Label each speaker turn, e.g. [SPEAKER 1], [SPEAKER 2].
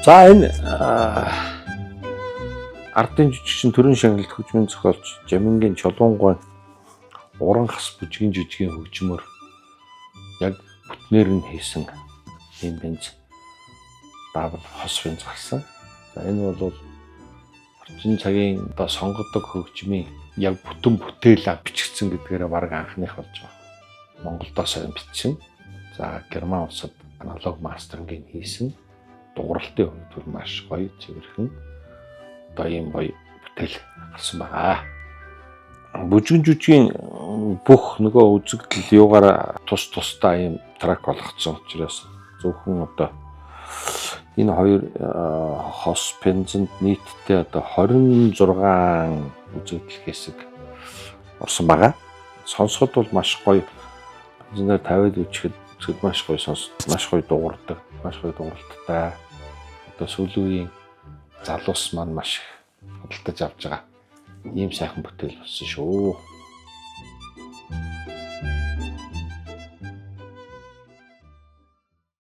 [SPEAKER 1] За энэ ардын жүжигчин төрийн шагналт хөгжмийн зохиолч Жамингийн Чулуунгой уран хас бүжгийн жүжигийн хөгжмөр яг бүтнээр нь хийсэн юм бенз даавал хос бенз гарсан. За энэ бол орчин цагийн одоо сонгодог хөгжмийн яг бүтэн бүтээлээ бичигдсэн гэдгээрээ баг анхных болж байгаа. Монголдоос бичсэн. За Герман улсад аналог мастеринг хийсэн. Дууралтын хувьд маш гоё цэвэрхэн одоо ийм гоё бүтээл гарсан байгаа. Бүжгэн жүжигийн бүх нөгөө үзэгдэл юугаар тусдаа ийм трак болгоцсон учраас зөвхөн одоо энэ хоёр хос бензинд нийтдээ одоо 26 үзэгдэл хэсэг орсон байгаа. Сонсоход бол маш гоё. Бензинээр тавиад үчихэд маш гоё маш гоё дуурдаг, маш гоё дууралттай. Одоо сүүлийн залуус маань маш худалдаж авч байгаа ийм сайхан бүтээл болсон шүү.